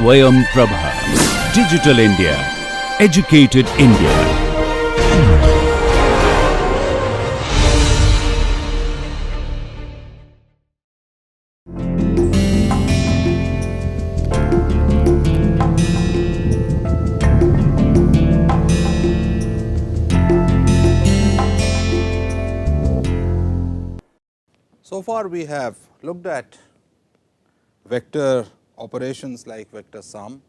Swayam Prabha. Digital India. Educated India. So far we have looked at vector operations like vector sum,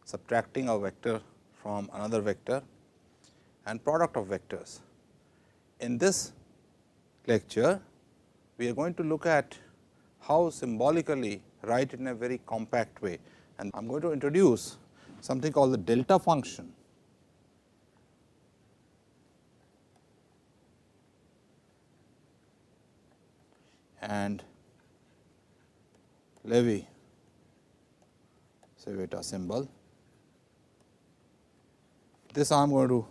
subtracting a vector from another vector and product of vectors. In this lecture, we are going to look at how symbolically write it in a very compact way, and I am going to introduce something called the delta function. And Levi-Civita symbol. This I am going to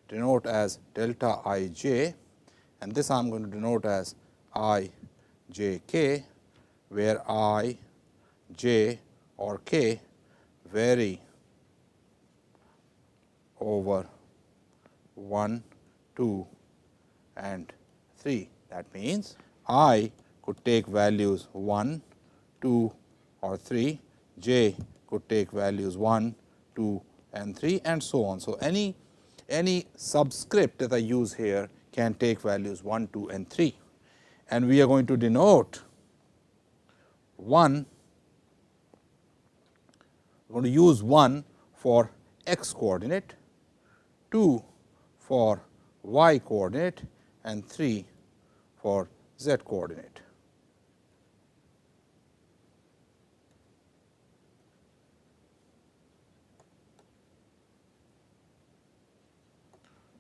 denote as delta I j, and this I am going to denote as I j k, where I, j or k vary over 1, 2 and 3. That means, I could take values 1, 2 or 3, j could take values 1, 2 and 3 and so on. So, any subscript that I use here can take values 1, 2 and 3, and we are going to denote 1, we are going to use 1 for x coordinate, 2 for y coordinate and 3 for z coordinate.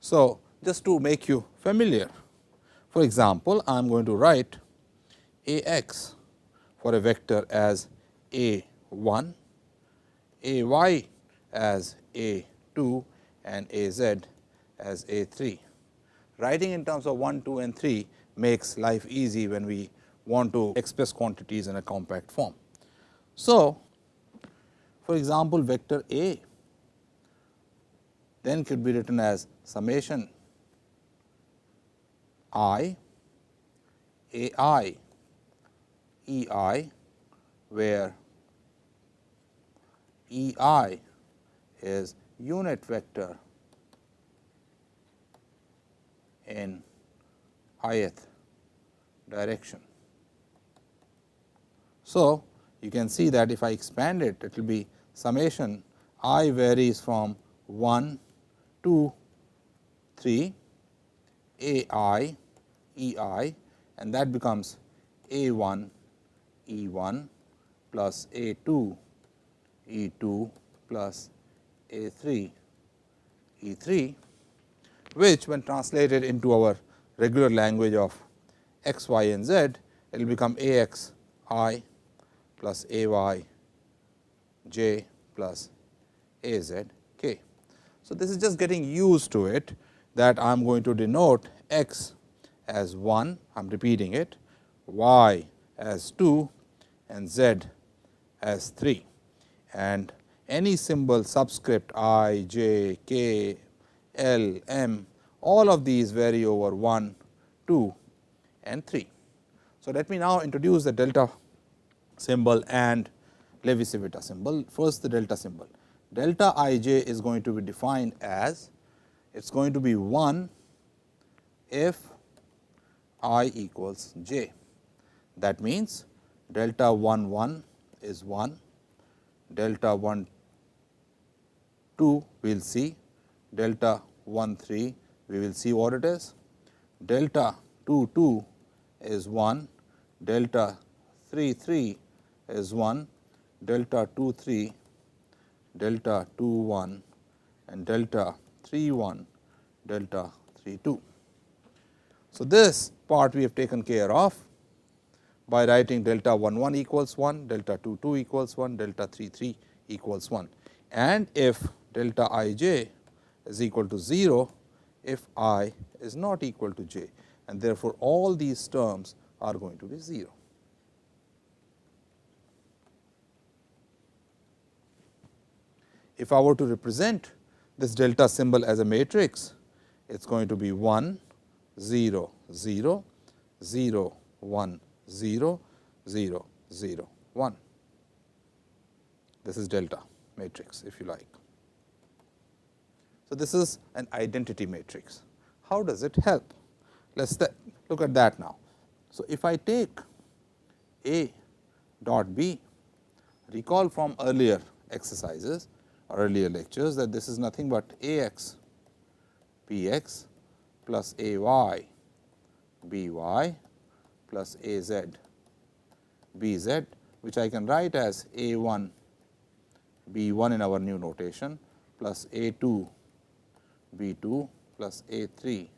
So, just to make you familiar, for example, I am going to write a x for a vector as a 1, a y as a 2 and a z as a 3. Writing in terms of 1, 2 and 3 makes life easy when we want to express quantities in a compact form. So, for example, vector a then could be written as summation I a I e I, where e I is unit vector in ith direction. So, you can see that if I expand it, it will be summation I varies from 1, 2, 3, a I, e I, and that becomes a 1, e 1 plus a 2, e 2 plus a 3, e 3, which when translated into our regular language of x, y and z, it will become a x I plus a y j plus a z k. So, this is just getting used to it, that I am going to denote x as 1, I am repeating it, y as 2 and z as 3, and any symbol subscript I, j, k, l, m, all of these vary over 1, 2 and 3. So, let me now introduce the delta symbol and Levi-Civita symbol. First, the delta symbol. Delta I j is going to be defined as, it is going to be 1 if I equals j. That means, delta 1 1 is 1, delta 1 2 we will see, delta 1 3 we will see what it is, delta 2 2 is 1, delta 3 3 is 1, delta 2 3, delta 2 1 and delta 3 1, delta 3 2. So, this part we have taken care of by writing delta 1 1 equals 1, delta 2 2 equals 1, delta 3 3 equals 1, and if delta I j is equal to 0, if I is not equal to j, and therefore, all these terms are going to be 0. if I were to represent this delta symbol as a matrix, it is going to be 1 0 0 0 1 0 0 0 1. This is delta matrix, if you like. So, this is an identity matrix. How does it help? Let us look at that now. So, if I take A dot B, recall from earlier exercises or earlier lectures that this is nothing but A x B x plus A y B y plus A z B z, which I can write as A 1 B 1 in our new notation plus A 2 B 2 plus A 3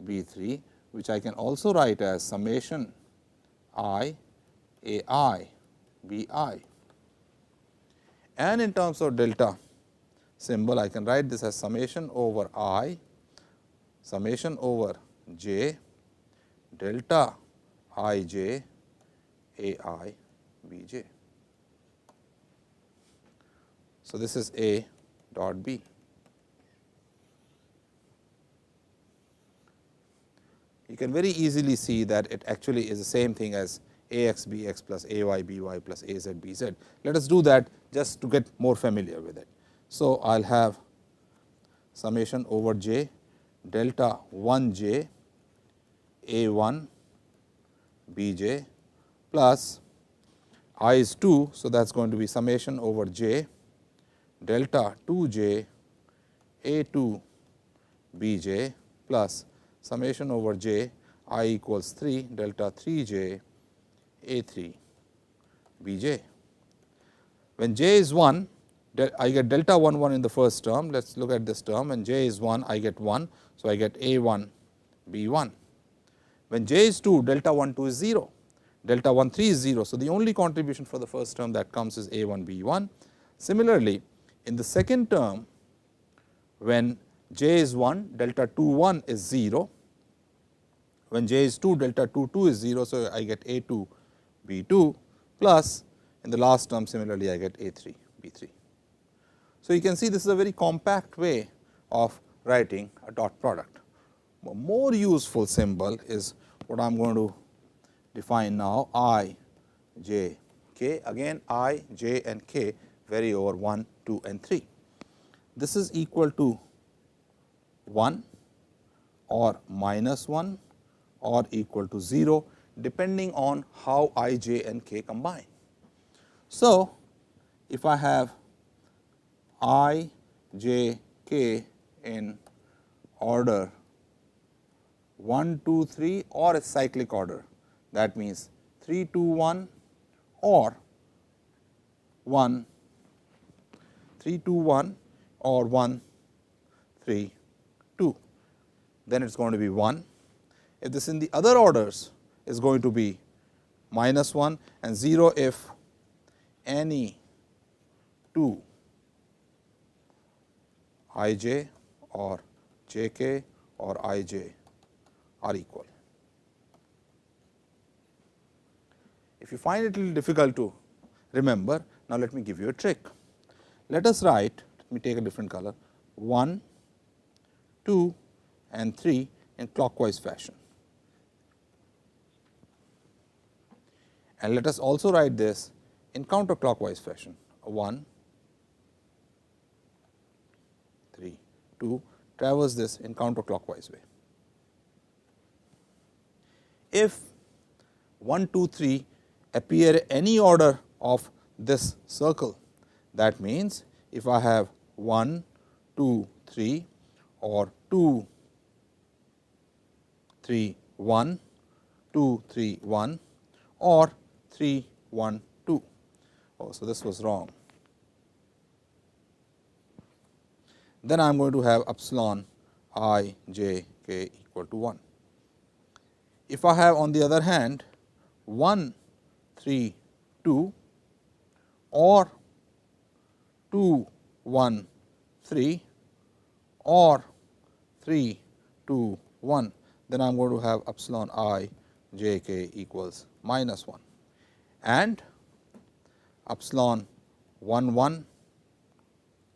B 3, which I can also write as summation I A I B I. And in terms of delta symbol, I can write this as summation over I, summation over j, delta I j A I B j. So, this is A dot B. You can very easily see that it actually is the same thing as A x B x plus A y B y plus A z B z. Let us do that just to get more familiar with it. So, I will have summation over j delta 1 j A 1 B j plus I is 2. So, that is going to be summation over j delta 2 j A 2 B j plus summation over j I equals 3 delta 3 j A 3 B j. When j is 1, I get delta 1 1 in the first term. Let us look at this term. When j is 1, I get 1. So, I get A 1 B 1. When j is 2, delta 1 2 is 0, delta 1 3 is 0. So, the only contribution for the first term that comes is A 1 B 1. Similarly, in the second term, when j is 1, delta 2 1 is 0. When j is 2, delta 2 2 is 0. So, I get A 2 B 2 plus in the last term similarly I get A 3 B 3. So, you can see this is a very compact way of writing a dot product. A more useful symbol is what I am going to define now, I j k. Again I, j and k vary over 1, 2 and 3. This is equal to 1 or minus 1 or equal to 0, depending on how I, j and k combine. So, if I have I, j, k in order 1, 2, 3 or a cyclic order, that means 3, 2, 1 or 1, 3, 2, 1 or 1, 3, 2, then it is going to be 1. If this in the other orders is going to be minus 1 and 0 if any 2 I j or j k or I j are equal. If you find it a little difficult to remember, now let me give you a trick. Let us write, let me take a different color, 1, 2 and 3 in clockwise fashion. And let us also write this in counterclockwise fashion, 1, 3, 2, traverse this in counterclockwise way. If 1, 2, 3 appear any order of this circle, that means if I have 1, 2, 3 or 2, 3, 1, 2, 3, 1 or 3, 1, 2. Oh, so this was wrong. Then I am going to have epsilon I j k equal to 1. If I have on the other hand 1, 3, 2 or 2, 1, 3 or 3, 2, 1, then I am going to have epsilon I j k equals minus 1 and epsilon 1, 1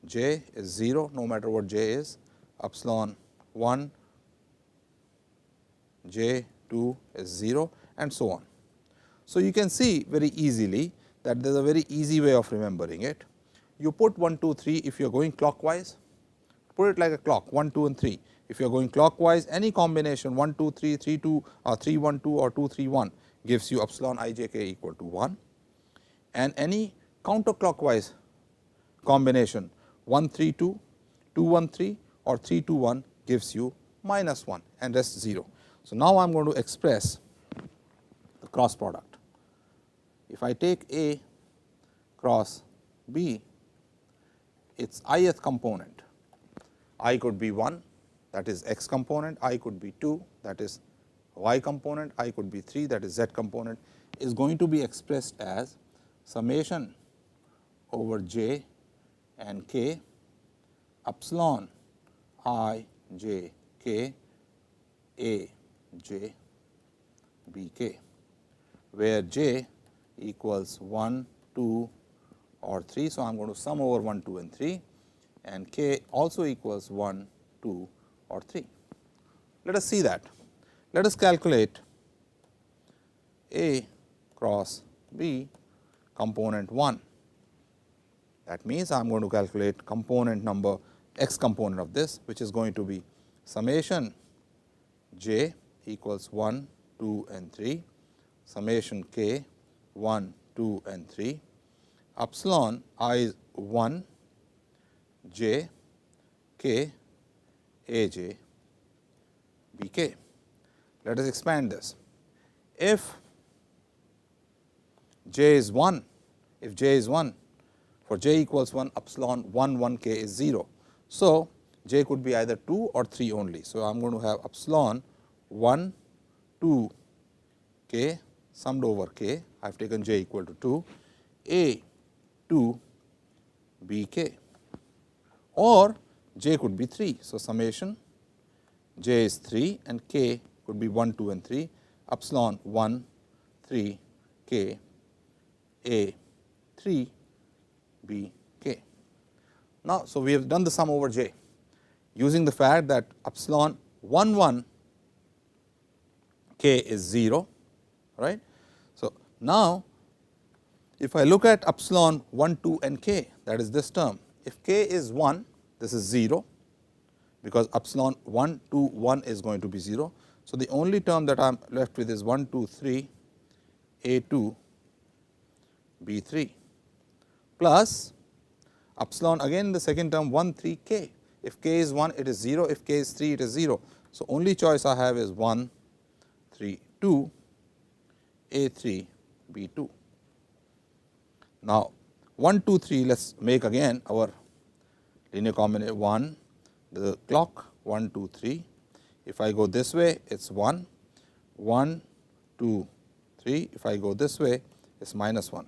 j is 0 no matter what j is, epsilon 1 j 2 is 0 and so on. So, you can see very easily that there is a very easy way of remembering it. You put 1, 2, 3 if you are going clockwise, put it like a clock 1, 2 and 3. If you are going clockwise, any combination 1, 2, 3, 3, 2 or 3, 1, 2 or 2, 3, 1 gives you epsilon I j k equal to 1, and any counterclockwise combination 1, 3, 2, 2, 1, 3 or 3, 2, 1 gives you minus 1 and rest 0. So, now I am going to express the cross product. If I take A cross B, its ith component, I could be 1, that is x component, I could be 2, that is y component, I could be 3, that is z component, is going to be expressed as summation over j and k epsilon I j k A j b k, where j equals 1, 2 or 3. So, I am going to sum over 1, 2 and 3 and k also equals 1, 2 or 3. Let us see that. Let us calculate A cross B component 1. That means, I am going to calculate component number x component of this, which is going to be summation j equals 1, 2 and 3, summation k 1, 2 and 3, epsilon I is 1 j k A j b k. Let us expand this. If j is 1, if j is 1, for j equals 1, epsilon 1, 1 k is 0. So, j could be either 2 or 3 only. So, I am going to have epsilon 1, 2 k summed over k, I have taken j equal to 2, A 2 b k, or j could be 3. So, summation j is 3 and k could be 1, 2 and 3, epsilon 1, 3 k A 3 b k. Now, so we have done the sum over j using the fact that epsilon 1, 1 k is 0, right. So, now, if I look at epsilon 1, 2 and k, that is this term, if k is 1, this is 0, because epsilon 1, 2, 1 is going to be 0. So, the only term that I am left with is 1, 2, 3 A 2 B 3 plus epsilon again the second term 1, 3 k. If k is 1, it is 0, if k is 3, it is 0. So, only choice I have is 1, 3, 2 A 3 B 2. Now, 1, 2, 3, let us make again our linear combination 1, the clock 1, 2, 3. If I go this way, it is 1, 1, 2, 3. If I go this way, it is minus 1.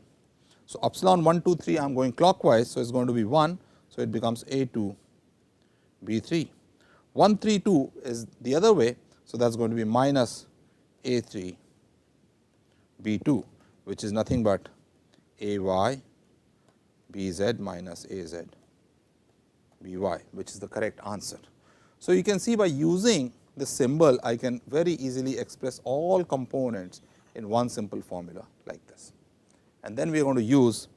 So, epsilon 1, 2, 3, I am going clockwise. So, it is going to be 1. So, it becomes A 2 B 3. 1, 3, 2 is the other way. So, that is going to be minus A 3 B 2, which is nothing but A y B z minus A z B y, which is the correct answer. So, you can see by using the symbol, I can very easily express all components in one simple formula like this. And then we are going to use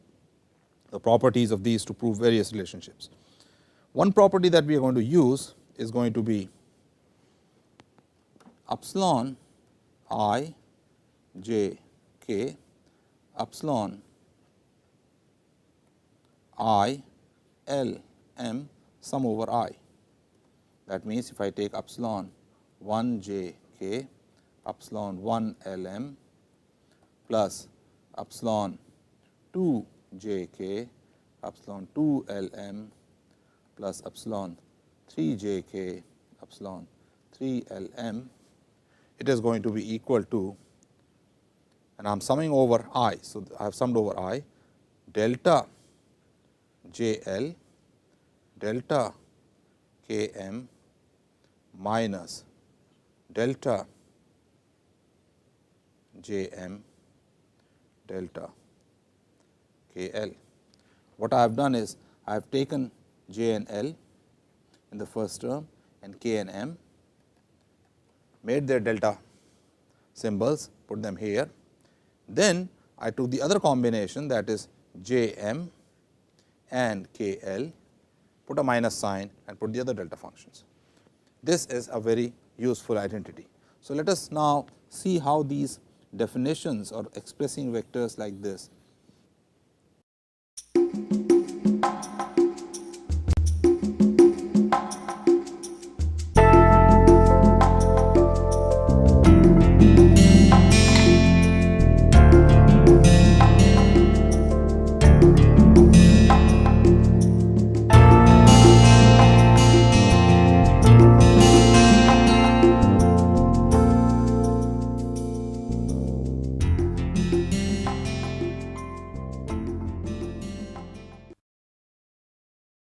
the properties of these to prove various relationships. One property that we are going to use is going to be epsilon I j k epsilon I L m sum over I. That means, if I take epsilon 1 j k epsilon 1 L m plus epsilon 2 j k epsilon 2 L m plus epsilon 3 j k epsilon 3 L m, it is going to be equal to, and I am summing over I. So, I have summed over I delta j L delta k m minus delta j m delta k L. What I have done is, I have taken j and l in the first term and k and m, made their delta symbols, put them here. Then I took the other combination, that is j m and k l, put a minus sign and put the other delta functions. This is a very useful identity. So, let us now see how these definitions or expressing vectors like this